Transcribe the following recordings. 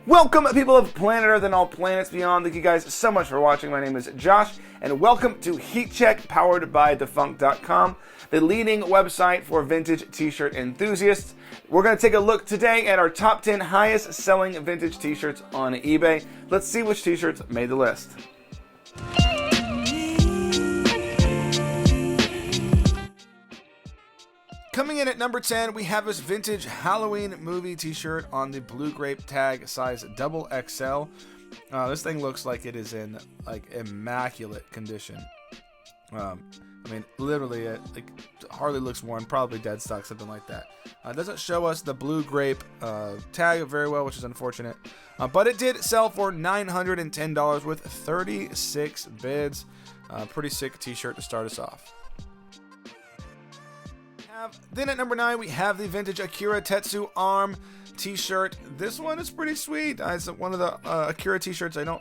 Welcome, people of planet Earth and all planets beyond. Thank you guys so much for watching. My name is Josh, and welcome to Heat Check, powered by Defunct.com, the leading website for vintage t-shirt enthusiasts. We're going to take a look today at our top 10 highest selling vintage t-shirts on eBay. Let's see which t-shirts made the list. Coming in at number 10, we have this vintage Halloween movie t-shirt on the blue grape tag, size XXL. This thing looks like it is in like immaculate condition. I mean, literally, it hardly looks worn, probably dead stock, something like that. It doesn't show us the blue grape tag very well, which is unfortunate. But it did sell for $910 with 36 bids. Pretty sick t-shirt to start us off. Then at number 9, we have the vintage Akira Tetsu Arm t-shirt. This one is pretty sweet. It's one of the Akira t-shirts I don't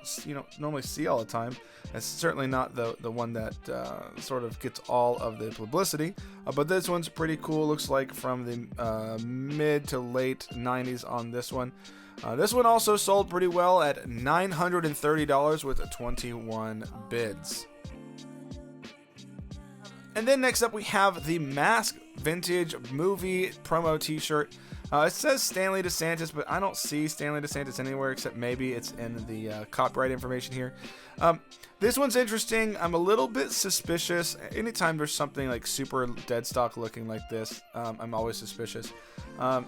normally see all the time. It's certainly not the one that sort of gets all of the publicity, but this one's pretty cool. Looks like from the mid to late 90s on this one. This one also sold pretty well at $930 with 21 bids. And then next up we have the Mask vintage movie promo t-shirt. It says Stanley DeSantis, but I don't see Stanley DeSantis anywhere except maybe it's in the copyright information here. This one's interesting. I'm a little bit suspicious. Anytime there's something like super dead stock looking like this, I'm always suspicious. I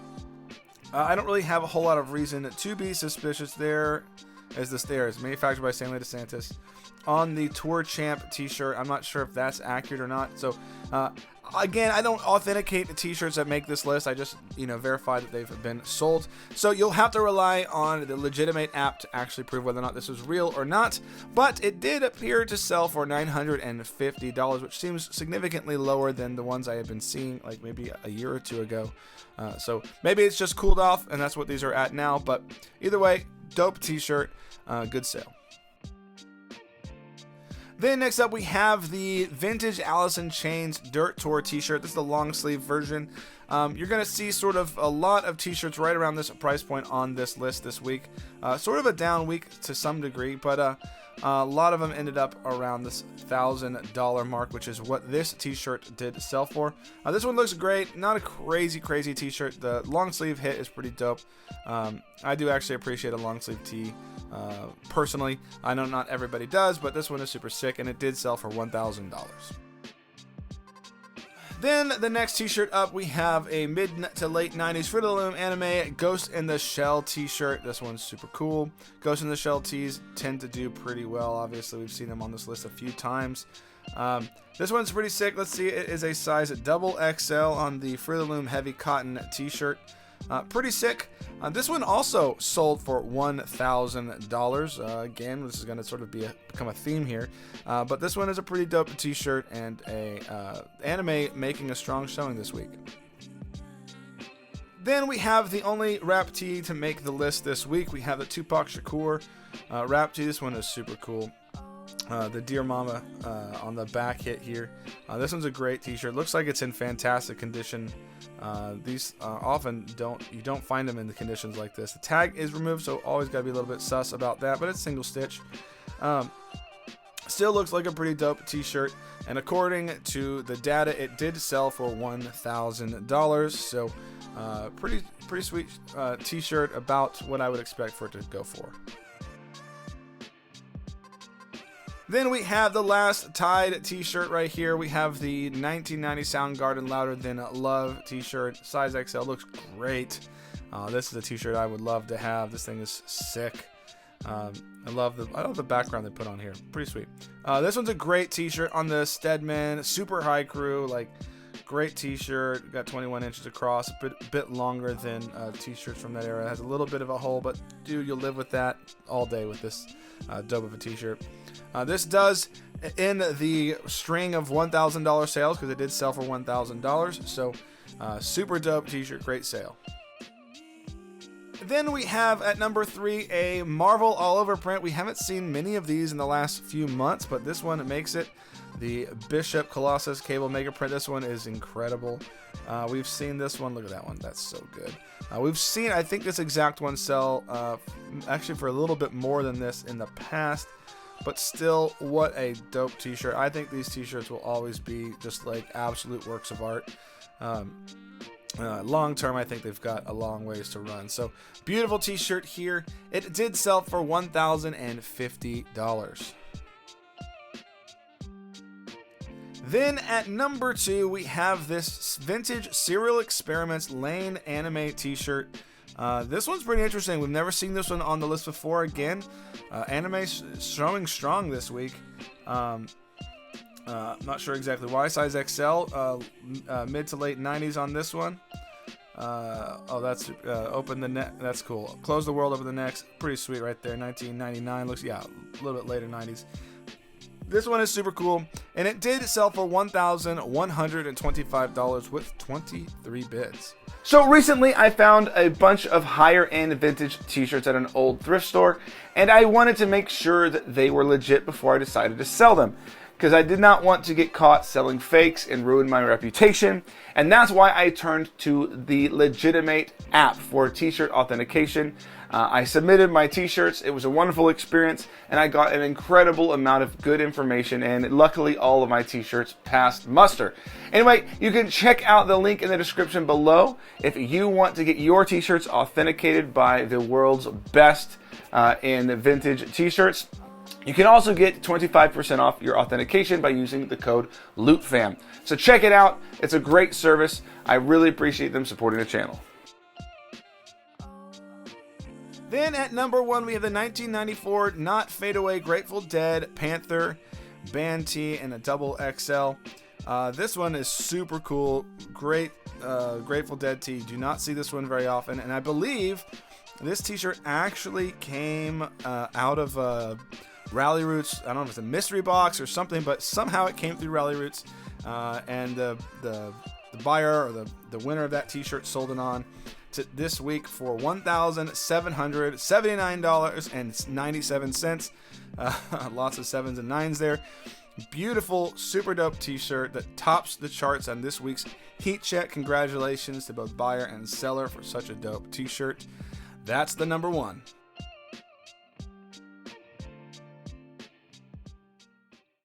don't really have a whole lot of reason to be suspicious. There is the stairs, manufactured by Stanley DeSantis. On the Tour Champ t-shirt, I'm not sure if that's accurate or not. So again, I don't authenticate the t-shirts that make this list. I just verify that they've been sold. So you'll have to rely on the legitimate app to actually prove whether or not this was real or not. But it did appear to sell for $950, which seems significantly lower than the ones I had been seeing like maybe a year or two ago. So maybe it's just cooled off and that's what these are at now. But either way, dope t-shirt, good sale. Then next up we have the vintage Allison Chains Dirt Tour t-shirt. This is the long sleeve version. You're going to see sort of a lot of t-shirts right around this price point on this list this week. Sort of a down week to some degree, but a lot of them ended up around this $1,000 mark, which is what this t-shirt did sell for. This one looks great. Not a crazy t-shirt. The long sleeve hit is pretty dope. I do actually appreciate a long sleeve tee. Personally, I know not everybody does, but this one is super sick, and it did sell for $1,000. Then the next t-shirt up, we have a mid to late 90s Fruit of the Loom anime Ghost in the Shell t-shirt. This one's super cool. Ghost in the Shell tees tend to do pretty well. Obviously, we've seen them on this list a few times. This one's pretty sick. Let's see, it is a size XXL on the Fruit of the Loom heavy cotton t-shirt. Pretty sick. This one also sold for $1,000. Again, this is going to sort of become a theme here. But this one is a pretty dope t-shirt and a anime making a strong showing this week. Then we have the only wrap tee to make the list this week. We have the Tupac Shakur wrap tee. This one is super cool. The Dear Mama on the back hit here. This one's a great t-shirt. Looks like it's in fantastic condition. These often you don't find them in the conditions like this. The tag is removed, so always got to be a little bit sus about that, but it's single stitch. Still looks like a pretty dope t-shirt, and according to the data, it did sell for $1,000. So pretty sweet t-shirt, about what I would expect for it to go for. Then we have the last Tide t-shirt right here. We have the 1990 Soundgarden Louder Than Love t-shirt, size XL. Looks great. This is a t-shirt I would love to have. This thing is sick. I love the background they put on here. Pretty sweet. This one's a great t-shirt on the Stedman Super High Crew. Like, great t-shirt. Got 21 inches across. A bit longer than t-shirts from that era. It has a little bit of a hole, but dude, you'll live with that all day with this dope of a t-shirt. This does end the string of $1,000 sales because it did sell for $1,000. So super dope t-shirt, great sale. Then we have at number 3 a Marvel all over print. We haven't seen many of these in the last few months, but this one makes it. The Bishop Colossus cable mega print. This one is incredible. We've seen this one. Look at that one. That's so good. We've seen, I think, this exact one sell actually for a little bit more than this in the past. But still, what a dope t-shirt. I think these t-shirts will always be just like absolute works of art. Long term, I think they've got a long ways to run. So, beautiful t-shirt here. It did sell for $1,050. Then at number 2, we have this vintage Serial Experiments Lane anime t-shirt. This one's pretty interesting. We've never seen this one on the list before. Again, anime showing strong this week. Not sure exactly why. Size XL, mid to late 90s on this one. That's open the neck. That's cool. Close the world over the neck. Pretty sweet right there. 1999 looks, yeah, a little bit later 90s. This one is super cool, and it did sell for $1,125 with 23 bids. So recently I found a bunch of higher end vintage t-shirts at an old thrift store, and I wanted to make sure that they were legit before I decided to sell them, because I did not want to get caught selling fakes and ruin my reputation. And that's why I turned to the Legitimate app for t-shirt authentication. I submitted my t-shirts. It was a wonderful experience, and I got an incredible amount of good information, and luckily all of my t-shirts passed muster. Anyway, you can check out the link in the description below if you want to get your t-shirts authenticated by the world's best in vintage t-shirts. You can also get 25% off your authentication by using the code LOOTFAM. So check it out. It's a great service. I really appreciate them supporting the channel. Then at number 1, we have the 1994 Not Fade Away Grateful Dead Panther band tee in a double XL. This one is super cool. Great Grateful Dead tee. Do not see this one very often. And I believe this t-shirt actually came out of Rally Roots. I don't know if it's a mystery box or something, but somehow it came through Rally Roots. And the buyer or the winner of that t-shirt sold it on to this week for $1,779.97. Lots of 7s and 9s there. Beautiful, super dope t-shirt that tops the charts on this week's Heat Check. Congratulations to both buyer and seller for such a dope t-shirt. That's the number 1.